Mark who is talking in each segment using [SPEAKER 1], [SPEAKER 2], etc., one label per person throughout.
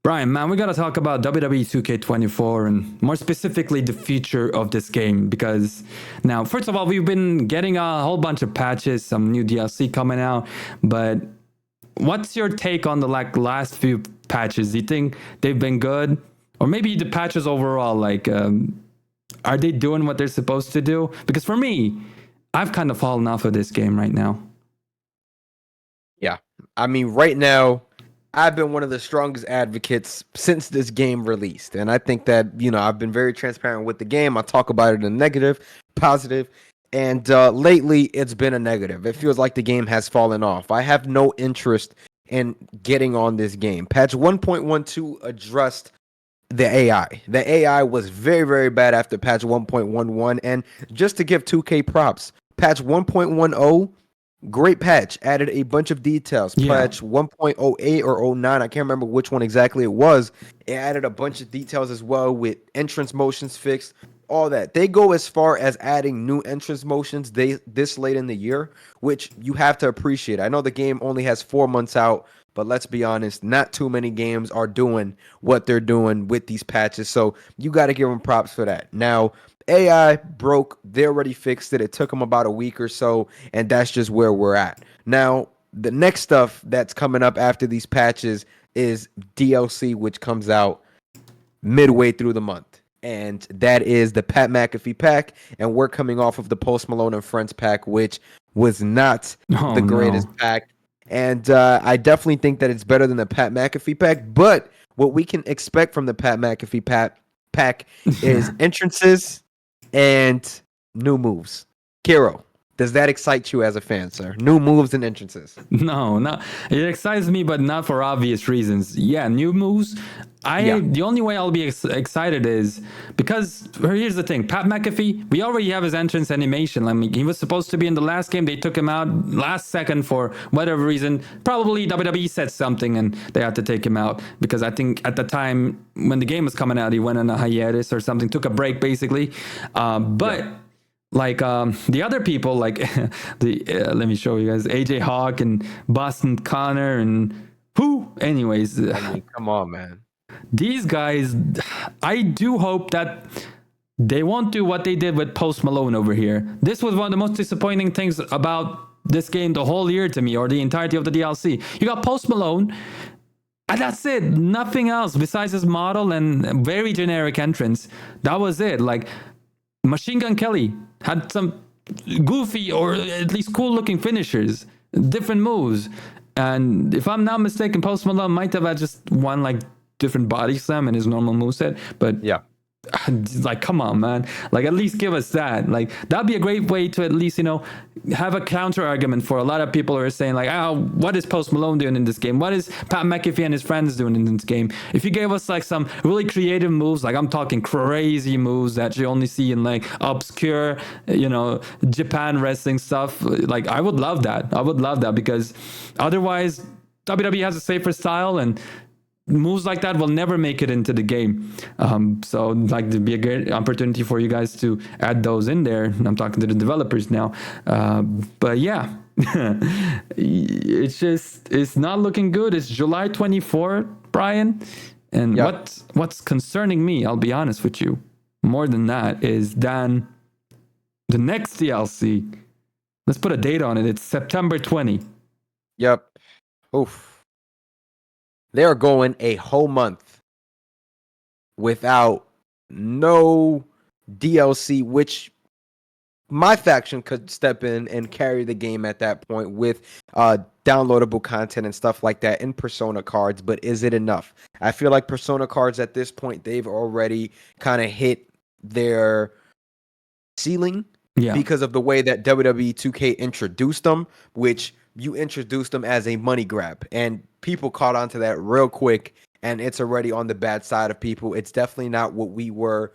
[SPEAKER 1] Brian, man, we gotta talk about WWE 2K24 and more specifically the future of this game because now, first of all, we've been getting a whole bunch of patches, some new DLC coming out, but what's your take on the last few patches? Do you think they've been good, or maybe the patches overall? Are they doing what they're supposed to do? Because for me, I've kind of fallen off of this game right now.
[SPEAKER 2] Yeah. I mean, right now, I've been one of the strongest advocates since this game released. And I think that, I've been very transparent with the game. I talk about it in negative, positive, and lately it's been a negative. It feels like the game has fallen off. I have no interest in getting on this game. Patch 1.12 addressed the AI. The AI was very, very bad after patch 1.11. And just to give 2K props, patch 1.10, great patch, added a bunch of details.
[SPEAKER 1] Yeah.
[SPEAKER 2] Patch 1.08 or 09, I can't remember which one exactly it was. It added a bunch of details as well with entrance motions fixed, all that. They go as far as adding new entrance motions this late in the year, which you have to appreciate. I know the game only has 4 months out, but let's be honest, not too many games are doing what they're doing with these patches. So you got to give them props for that. Now, AI broke. They already fixed it. It took them about a week or so, and that's just where we're at. Now, the next stuff that's coming up after these patches is DLC, which comes out midway through the month. And that is the Pat McAfee pack. And we're coming off of the Post Malone and Friends pack, which was not the greatest pack. And I definitely think that it's better than the Pat McAfee pack. But what we can expect from the Pat McAfee pack is entrances and new moves. Kiro, does that excite you as a fan, sir? New moves and entrances.
[SPEAKER 1] No, it excites me, but not for obvious reasons. Yeah, new moves. The only way I'll be excited is because here's the thing: Pat McAfee. We already have his entrance animation. I mean, he was supposed to be in the last game. They took him out last second for whatever reason. Probably WWE said something and they had to take him out because I think at the time when the game was coming out, he went on a hiatus or something, took a break basically. The other people, like let me show you guys, AJ Hawk and Boston Connor and who? Anyways,
[SPEAKER 2] I mean, come on, man.
[SPEAKER 1] These guys, I do hope that they won't do what they did with Post Malone over here. This was one of the most disappointing things about this game the whole year to me, or the entirety of the DLC. You got Post Malone, and that's it. Nothing else besides his model and very generic entrance. That was it. Like Machine Gun Kelly had some goofy or at least cool looking finishers, different moves. And if I'm not mistaken, Post Malone might have had just one like different body slam in his normal moveset. But
[SPEAKER 2] yeah,
[SPEAKER 1] like, come on, man. Like, at least give us that. Like, that'd be a great way to at least, have a counter argument for a lot of people who are saying, like, oh, what is Post Malone doing in this game? What is Pat McAfee and his friends doing in this game? If you gave us, like, some really creative moves, like, I'm talking crazy moves that you only see in, like, obscure, Japan wrestling stuff, like, I would love that. I would love that because otherwise, WWE has a safer style and moves like that will never make it into the game. So like to be a great opportunity for you guys to add those in there. I'm talking to the developers now. But yeah, it's not looking good. It's July 24, Brian. And what's concerning me, I'll be honest with you, more than that is then the next DLC. Let's put a date on it. It's September 20.
[SPEAKER 2] Yep. Oof. They are going a whole month without no DLC, which MyFaction could step in and carry the game at that point with downloadable content and stuff like that in Persona cards. But is it enough? I feel like Persona cards at this point, they've already kind of hit their ceiling because of the way that WWE 2K introduced them, which you introduced them as a money grab, and people caught on to that real quick, and it's already on the bad side of people. It's definitely not what we were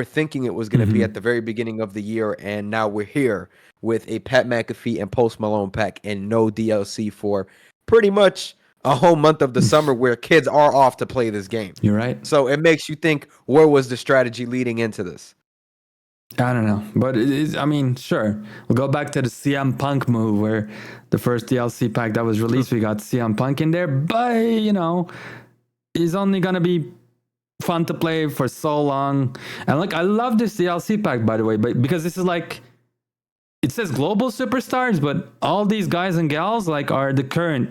[SPEAKER 2] thinking it was going to be at the very beginning of the year, and now we're here with a Pat McAfee and Post Malone pack and no DLC for pretty much a whole month of the summer where kids are off to play this game.
[SPEAKER 1] You're right.
[SPEAKER 2] So it makes you think, where was the strategy leading into this?
[SPEAKER 1] I don't know, but it is, I mean, sure. We'll go back to the CM Punk move where the first DLC pack that was released, we got CM Punk in there, but, is only gonna be fun to play for so long. And like, I love this DLC pack, by the way, but because this is like, it says global superstars, but all these guys and gals like are the current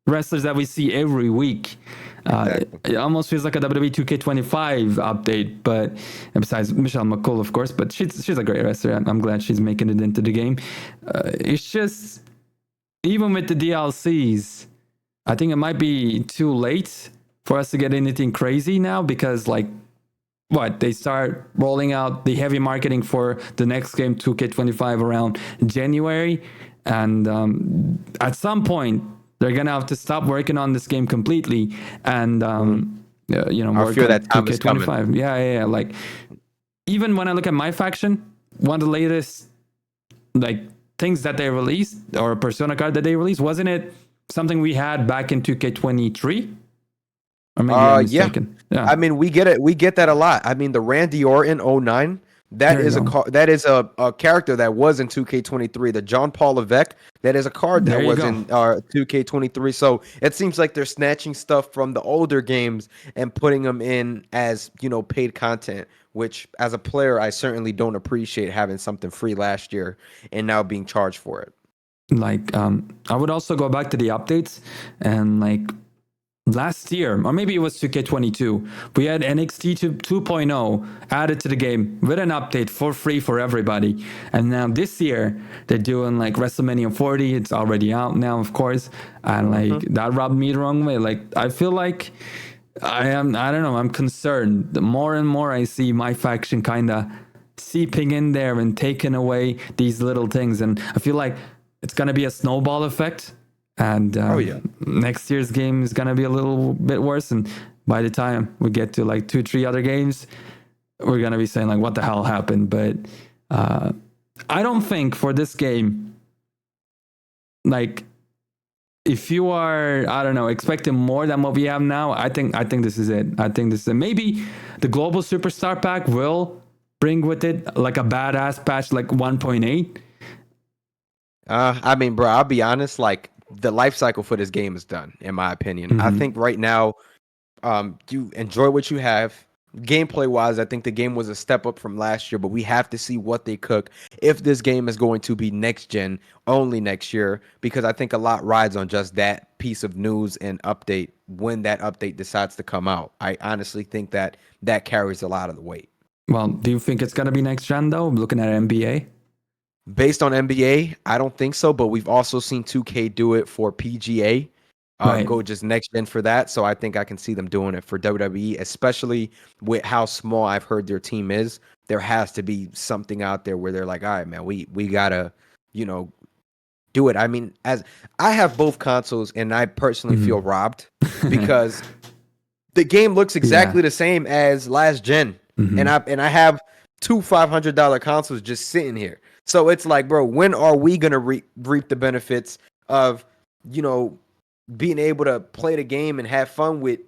[SPEAKER 1] wrestlers that we see every week.
[SPEAKER 2] Exactly.
[SPEAKER 1] It almost feels like a WWE 2K25 update, but and besides Michelle McCool, of course, but she's a great wrestler. I'm glad she's making it into the game. It's just, even with the DLCs, I think it might be too late for us to get anything crazy now, because like, what, they start rolling out the heavy marketing for the next game 2K25 around January, and at some point they're gonna have to stop working on this game completely and
[SPEAKER 2] I
[SPEAKER 1] work
[SPEAKER 2] feel
[SPEAKER 1] on
[SPEAKER 2] that time is coming.
[SPEAKER 1] 2K25. Yeah. Like, even when I look at MyFaction, one of the latest like things that they released, or a Persona card that they released, wasn't it something we had back in 2K23? Or maybe I'm
[SPEAKER 2] Yeah.
[SPEAKER 1] mistaken. Yeah.
[SPEAKER 2] I mean, we get it. We get that a lot. I mean, the Randy Orton 09, that
[SPEAKER 1] There you
[SPEAKER 2] is
[SPEAKER 1] go.
[SPEAKER 2] that is a character that was in 2K23. The John Paul Levesque, that is a card
[SPEAKER 1] There
[SPEAKER 2] that
[SPEAKER 1] you
[SPEAKER 2] was
[SPEAKER 1] go.
[SPEAKER 2] in 2K23. So it seems like they're snatching stuff from the older games and putting them in as, paid content, which as a player, I certainly don't appreciate having something free last year and now being charged for it.
[SPEAKER 1] Like, I would also go back to the updates, and like, last year, or maybe it was 2K22, we had NXT 2.0 added to the game with an update for free for everybody. And now this year, they're doing like WrestleMania 40. It's already out now, of course. And like, that rubbed me the wrong way. Like, I feel like I don't know, I'm concerned. The more and more I see MyFaction kind of seeping in there and taking away these little things. And I feel like it's going to be a snowball effect. And
[SPEAKER 2] Oh yeah.
[SPEAKER 1] next year's game is going to be a little bit worse. And by the time we get to like 2-3 other games, we're going to be saying like, what the hell happened? But I don't think for this game, like, if you are, I don't know, expecting more than what we have now, I think this is it. I think this is it. Maybe the global superstar pack will bring with it like a badass patch like 1.8.
[SPEAKER 2] I mean, bro, I'll be honest, like the life cycle for this game is done, in my opinion. I think right now, you enjoy what you have. Gameplay wise, I think the game was a step up from last year, but we have to see what they cook if this game is going to be next gen only next year, because I think a lot rides on just that piece of news and update when that update decides to come out. I honestly think that carries a lot of the weight.
[SPEAKER 1] Well, do you think it's going to be next gen though? Looking at NBA?
[SPEAKER 2] Based on NBA, I don't think so, but we've also seen 2K do it for PGA.
[SPEAKER 1] Right.
[SPEAKER 2] Go just next gen for that. So I think I can see them doing it for WWE, especially with how small I've heard their team is. There has to be something out there where they're like, all right, man, we gotta, do it. I mean, as I have both consoles and I personally feel robbed because the game looks exactly the same as last gen. And I have two $500 consoles just sitting here. So it's like, bro, when are we gonna reap the benefits of, being able to play the game and have fun with,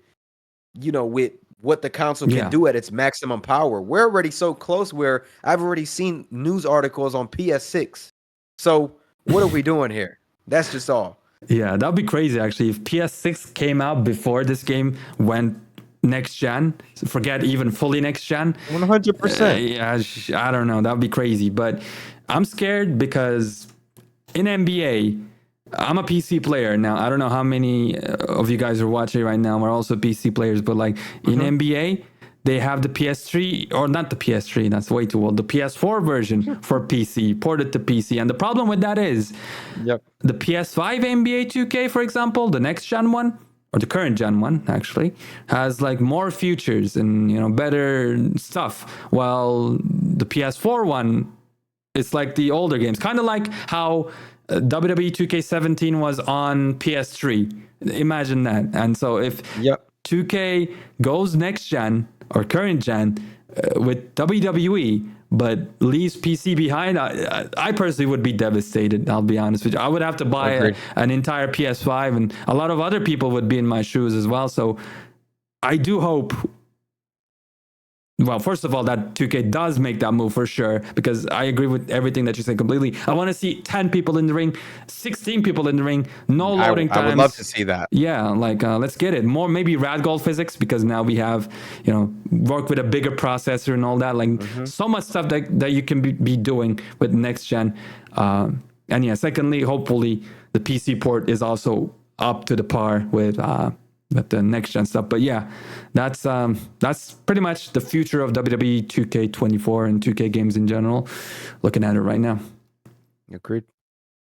[SPEAKER 2] with what the console can do at its maximum power? We're already so close where I've already seen news articles on PS6. So what are we doing here? That's just all.
[SPEAKER 1] Yeah, that'd be crazy actually. If PS6 came out before this game went next gen, forget even fully next gen.
[SPEAKER 2] 100%.
[SPEAKER 1] Yeah, I don't know. That'd be crazy. But I'm scared because in NBA, I'm a PC player now. I don't know how many of you guys are watching right now are also PC players, but like in NBA, they have the PS3, or not the PS3, that's way too old, the PS4 version for PC, ported to PC. And the problem with that is the PS5 NBA 2K, for example, the next gen one, or the current gen one actually, has like more features and better stuff, while the PS4 one, it's like the older games, kind of like how WWE 2K17 was on PS3. Imagine that. And so if 2K goes next gen or current gen with WWE, but leaves PC behind, I personally would be devastated. I'll be honest with you. I would have to buy an entire PS5, and a lot of other people would be in my shoes as well. So I do hope well, first of all, that 2K does make that move for sure, because I agree with everything that you said completely. I want to see 10 people in the ring, 16 people in the ring, no loading times.
[SPEAKER 2] I would love to see that.
[SPEAKER 1] Yeah, like let's get it. More maybe ragdoll physics, because now we have, work with a bigger processor and all that. Like so much stuff that you can be doing with next gen. And yeah, secondly, hopefully the PC port is also up to the par with the next gen stuff. But yeah, that's pretty much the future of WWE 2K24 and 2K games in general. Looking at it right now.
[SPEAKER 2] Agreed.